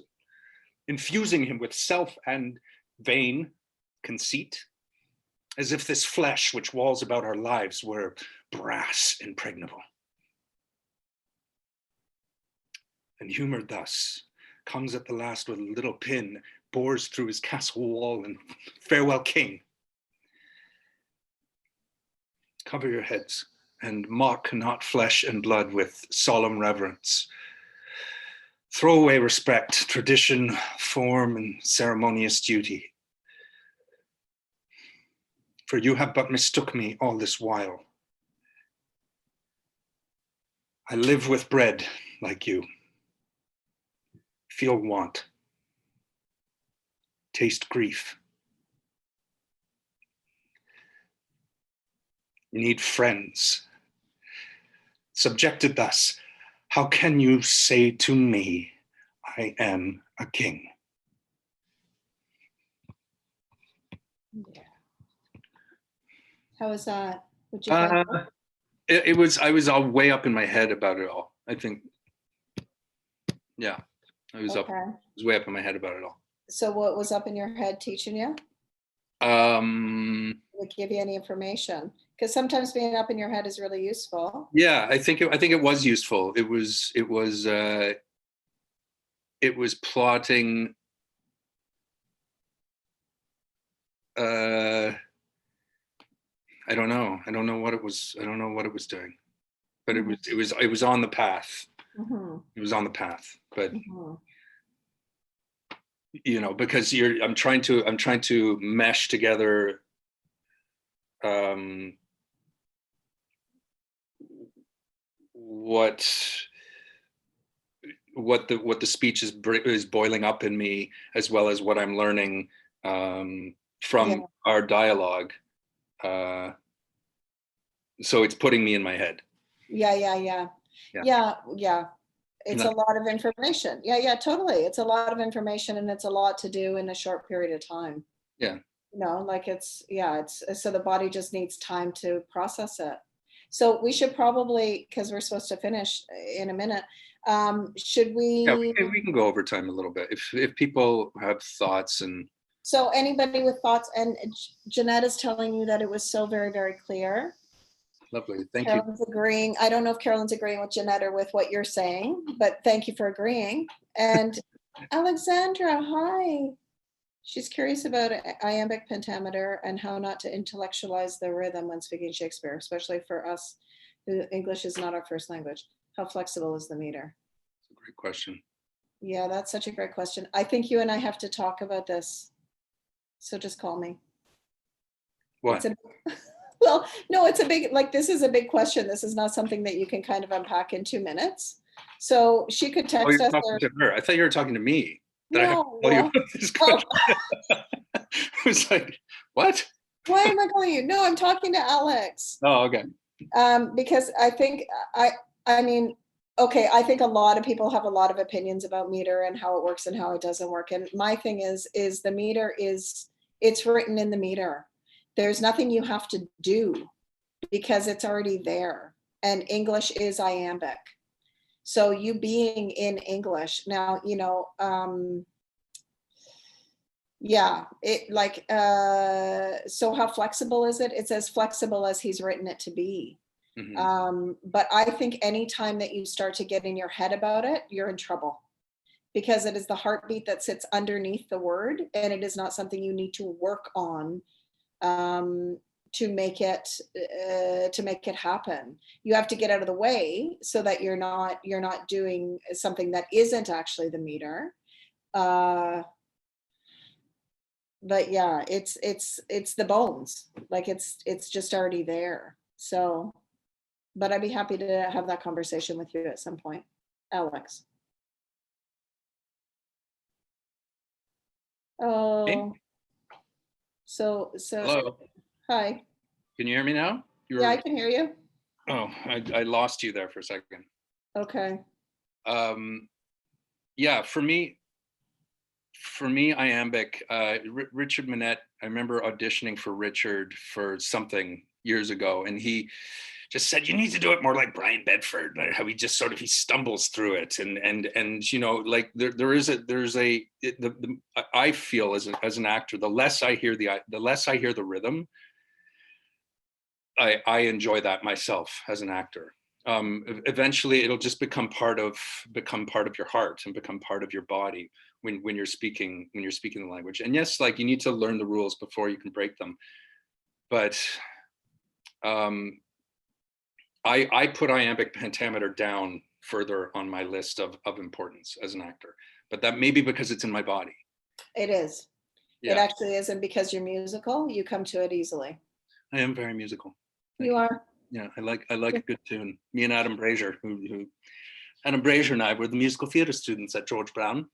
infusing him with self and vain conceit, as if this flesh which walls about our lives were brass impregnable. And humored thus, comes at the last with a little pin, bores through his castle wall, and farewell, king. Cover your heads and mock not flesh and blood with solemn reverence. Throw away respect, tradition, form, and ceremonious duty. For you have but mistook me all this while. I live with bread like you. Feel want. Taste grief. Need friends. Subjected thus, how can you say to me, I am a king? Yeah. How was that? Would you find It was, I was all way up in my head about it all. I think, yeah, I was okay. was way up in my head about it all. So what was up in your head teaching you? Would give you any information? Because sometimes being up in your head is really useful. Yeah, I think it was useful. It was plotting. I don't know. I don't know what it was. I don't know what it was doing, but it was on the path. Mm-hmm. It was on the path, but Mm-hmm. you know, because I'm trying to mesh together what the speech is boiling up in me, as well as what I'm learning from our dialogue. So it's putting me in my head. Yeah. It's a lot of information. Yeah, totally. It's a lot of information, and it's a lot to do in a short period of time. Yeah. You know, like it's so the body just needs time to process it. So we should probably, because we're supposed to finish in a minute, should we? Yeah, we can go over time a little bit if people have thoughts. And so anybody with thoughts, and Jeanette is telling you that it was so very, very clear. Lovely, thank Carolyn's you. agreeing. I don't know if Carolyn's agreeing with Jeanette or with what you're saying, but thank you for agreeing. And Alexandra, hi. She's curious about iambic pentameter and how not to intellectualize the rhythm when speaking Shakespeare, especially for us who English is not our first language. How flexible is the meter? That's a great question. Yeah, that's such a great question. I think you and I have to talk about this. So just call me. What? Well, no, it's a big, like, this is a big question. This is not something that you can kind of unpack in 2 minutes. So she could Oh, text you're us talking or to her. I thought you were talking to me. That I have to no. tell you about this Oh, question. I was like, what? why am I calling you? No, I'm talking to Alex. Oh, okay. Because I think I mean, okay, I think a lot of people have a lot of opinions about meter and how it works and how it doesn't work. And my thing is the meter is, it's written in the meter. There's nothing you have to do because it's already there. And English is iambic. So you being in English now, yeah, it like, so how flexible is it? It's as flexible as he's written it to be. But I think anytime that you start to get in your head about it, you're in trouble because it is the heartbeat that sits underneath the word, and it is not something you need to work on to make it happen. You have to get out of the way so that you're not doing something that isn't actually the meter. But yeah, it's the bones. Like it's just already there. So, but I'd be happy to have that conversation with you at some point, Alex. Hey, Oh, so hello. hi. Can you hear me now? Yeah, I can hear you. Oh, I lost you there for a second. Okay. Yeah, for me, iambic. Richard Minette. I remember auditioning for Richard for something years ago, and he just said, "You need to do it more like Brian Bedford." How he just sort of he stumbles through it, and like there's a I feel as an actor, the less I hear the rhythm, I enjoy that myself as an actor. Eventually, it'll just become part of your heart and become part of your body when you're speaking the language. And yes, like you need to learn the rules before you can break them. But I put iambic pentameter down further on my list of importance as an actor. But that may be because it's in my body. It is. It Yeah, actually is, and because you're musical, you come to it easily. I am very musical. Thank You you. are. Yeah, I like a good tune. Me and Adam Brazier, who Adam Brazier and I were the musical theater students at George Brown.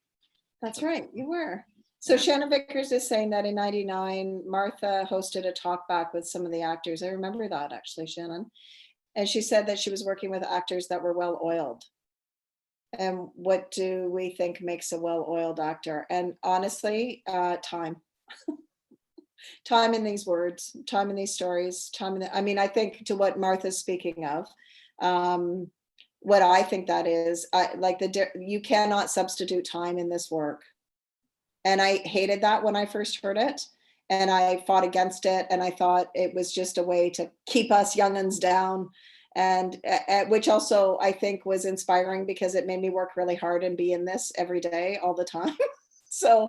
That's right. You were. So Yeah. Shannon Vickers is saying that in '99, Martha hosted a talk back with some of the actors. I remember that actually, Shannon. And she said that she was working with actors that were well oiled. And what do we think makes a well oiled actor? And honestly, time. Time in these words, time in these stories, time in I mean, I think to what Martha's speaking of, what I think that is, like you cannot substitute time in this work. And I hated that when I first heard it. And I fought against it. And I thought it was just a way to keep us young'uns down. And which also I think was inspiring because it made me work really hard and be in this every day, all the time. So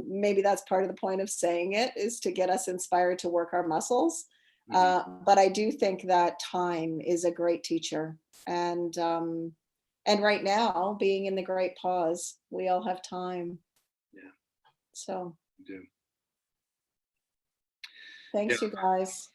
maybe that's part of the point of saying it, is to get us inspired to work our muscles. But I do think that time is a great teacher. And right now, being in the great pause, we all have time. Yeah. So We do. thanks, Yeah. you guys.